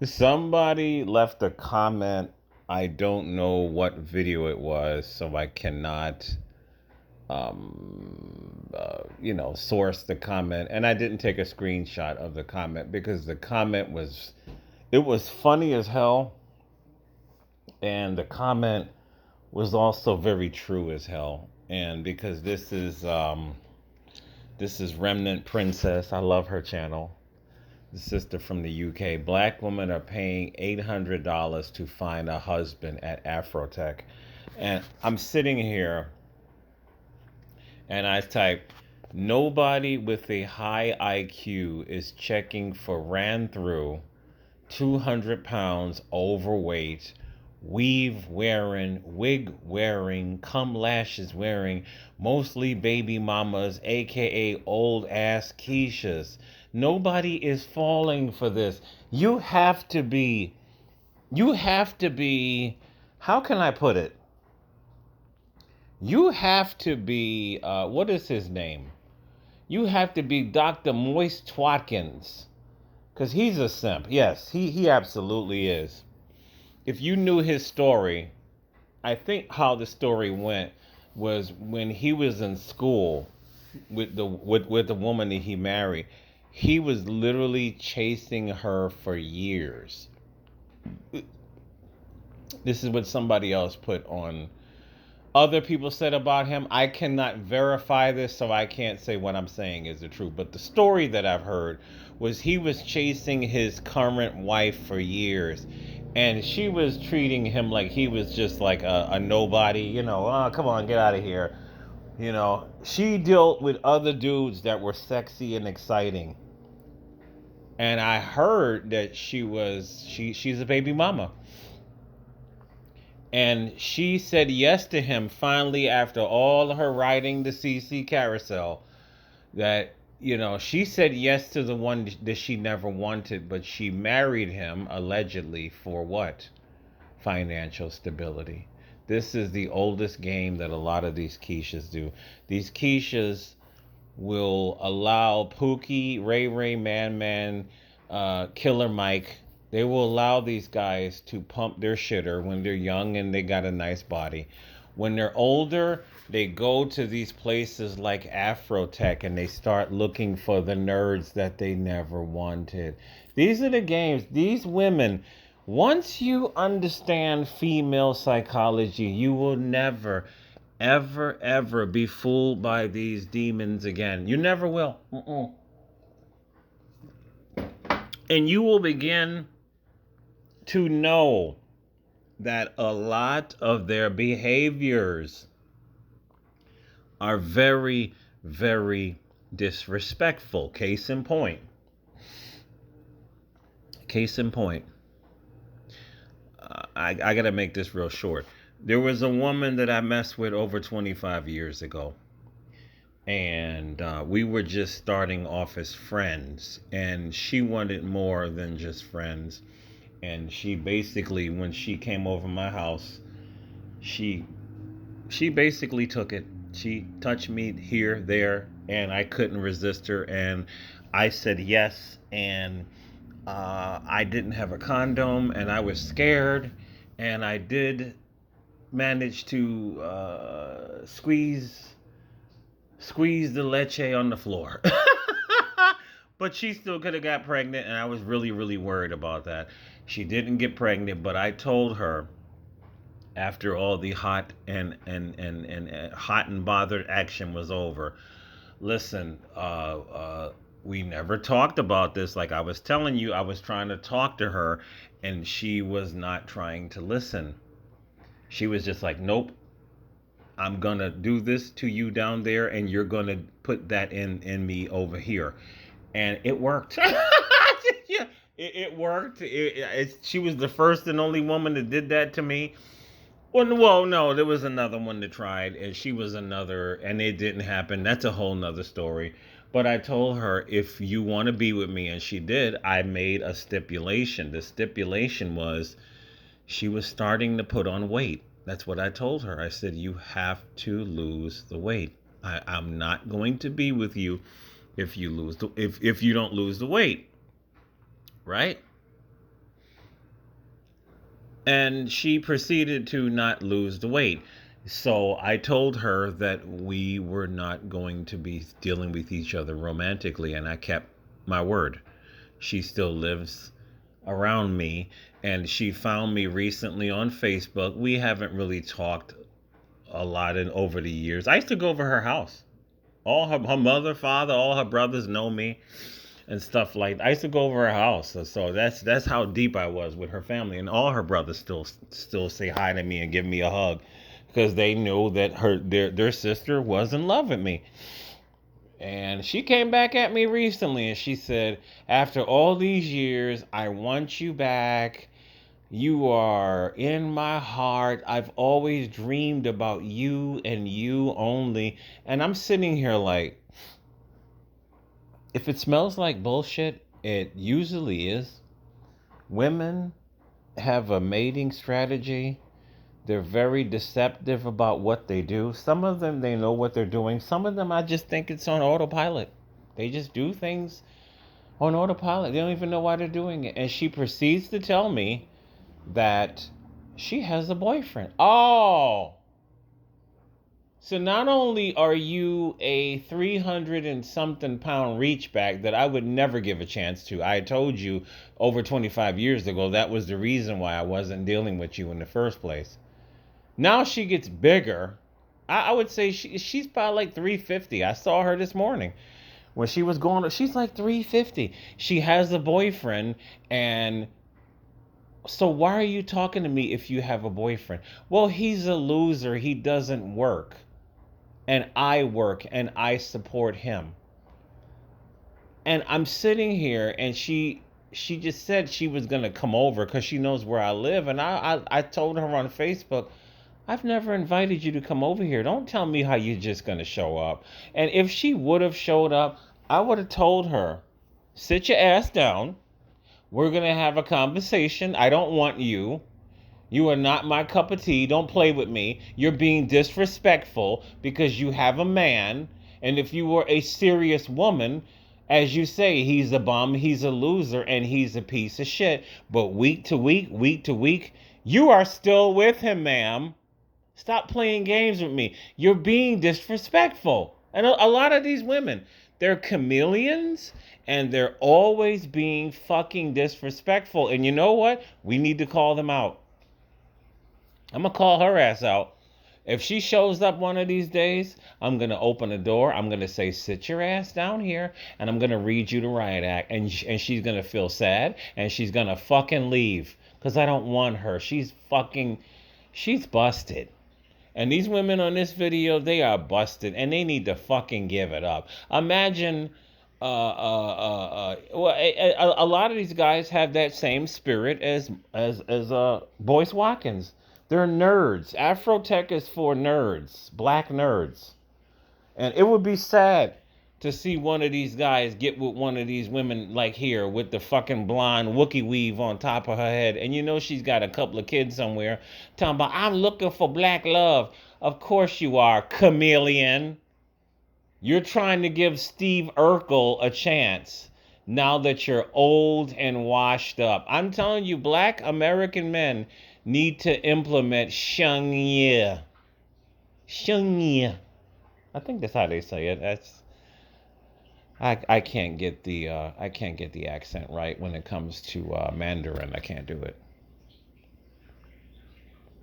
Somebody left a comment. I don't know what video it was, so I cannot, source the comment. And I didn't take a screenshot of the comment because the comment was, it was funny as hell, and the comment was also very true as hell. And because this is Remnant Princess. I love her channel. The sister from the UK. Black women are paying $800 to find a husband at Afrotech. And I'm sitting here and I type, nobody with a high IQ is checking for ran through, 200 pounds overweight, weave wearing, wig wearing, cum lashes wearing, mostly baby mamas, aka old ass Keishas. Nobody is falling for this. You have to be, how can I put it? You have to be, what is his name? You have to be Dr. Moist Twatkins. Because he's a simp. Yes, he absolutely is. If you knew his story, I think how the story went was when he was in school with the woman that he married, he was literally chasing her for years. This is what somebody else put on. Other people said about him. I cannot verify this, so I can't say what I'm saying is the truth. But the story that I've heard was he was chasing his current wife for years. And she was treating him like he was just like a nobody, oh, come on, get out of here. She dealt with other dudes that were sexy and exciting. And I heard that she's a baby mama. And she said yes to him finally after all her riding the CC carousel. That, she said yes to the one that she never wanted, but she married him allegedly for what? Financial stability. This is the oldest game that a lot of these Keishas do. These Keishas will allow Pookie, Ray Ray, Man Man, Killer Mike. They will allow these guys to pump their shitter when they're young and they got a nice body. When they're older, they go to these places like Afrotech and they start looking for the nerds that they never wanted. These are the games. These women, once you understand female psychology, you will never, ever, ever be fooled by these demons again. You never will. Mm-mm. And you will begin to know that a lot of their behaviors are very, very disrespectful. Case in point. Case in point. I got to make this real short. There was a woman that I messed with over 25 years ago. And we were just starting off as friends. And she wanted more than just friends. And she basically, when she came over my house, she basically took it. She touched me here, there, and I couldn't resist her. And I said yes. And I didn't have a condom, and I was scared. And I did manage to squeeze the leche on the floor. But she still could have got pregnant, and I was really, really worried about that. She didn't get pregnant, but I told her after all the hot and hot and bothered action was over. Listen, we never talked about this. Like I was telling you, I was trying to talk to her, and she was not trying to listen. She was just like, nope, I'm gonna do this to you down there, and you're gonna put that in me over here, and it worked. Yeah, it worked. She was the first and only woman that did that to me. Well, no, there was another one that tried, and she was another, and it didn't happen. That's a whole nother story. But I told her, if you want to be with me, and she did, I made a stipulation. The stipulation was she was starting to put on weight. That's what I told her. I said, you have to lose the weight. I'm not going to be with you if you don't lose the weight. right? And she proceeded to not lose the weight. So I told her that we were not going to be dealing with each other romantically, and I kept my word. She still lives around me, and she found me recently on Facebook. We haven't really talked a lot in over the years. I used to go over her house. All her mother, father, all her brothers know me and stuff like that. I used to go over her house, so that's how deep I was with her family, and all her brothers still say hi to me and give me a hug because they knew that their sister was in love with me. And she came back at me recently and she said, "After all these years, I want you back. You are in my heart. I've always dreamed about you and you only." And I'm sitting here like, if it smells like bullshit, it usually is. Women have a mating strategy. They're very deceptive about what they do. Some of them, they know what they're doing. Some of them, I just think it's on autopilot. They just do things on autopilot. They don't even know why they're doing it. And she proceeds to tell me that she has a boyfriend. Oh, so not only are you a 300 and something pound reachback that I would never give a chance to. I told you over 25 years ago that was the reason why I wasn't dealing with you in the first place. Now she gets bigger. I would say she's probably like 350. I saw her this morning when she was going. She's like 350. She has a boyfriend, and so why are you talking to me if you have a boyfriend? Well, he's a loser. He doesn't work, and I work, and I support him. And I'm sitting here, and she just said she was gonna come over because she knows where I live, and I told her on Facebook, I've never invited you to come over here. Don't tell me how you're just going to show up. And if she would have showed up, I would have told her, sit your ass down. We're going to have a conversation. I don't want you. You are not my cup of tea. Don't play with me. You're being disrespectful because you have a man. And if you were a serious woman, as you say, he's a bum, he's a loser, and he's a piece of shit. But week to week, you are still with him, ma'am. Stop playing games with me. You're being disrespectful. And a lot of these women, they're chameleons and they're always being fucking disrespectful. And you know what? We need to call them out. I'm going to call her ass out. If she shows up one of these days, I'm going to open the door. I'm going to say, sit your ass down here, and I'm going to read you the riot act. And she's going to feel sad, and she's going to fucking leave because I don't want her. She's busted. And these women on this video, they are busted, and they need to fucking give it up. Imagine, well, a lot of these guys have that same spirit as Boyce Watkins. They're nerds. Afrotech is for nerds, black nerds, and it would be sad to see one of these guys get with one of these women like here with the fucking blonde Wookie weave on top of her head. And you know she's got a couple of kids somewhere talking about, I'm looking for black love. Of course you are, chameleon. You're trying to give Steve Urkel a chance now that you're old and washed up. I'm telling you, black American men need to implement Sheng. Sheng. I think that's how they say it. I can't get the accent right when it comes to Mandarin. I can't do it.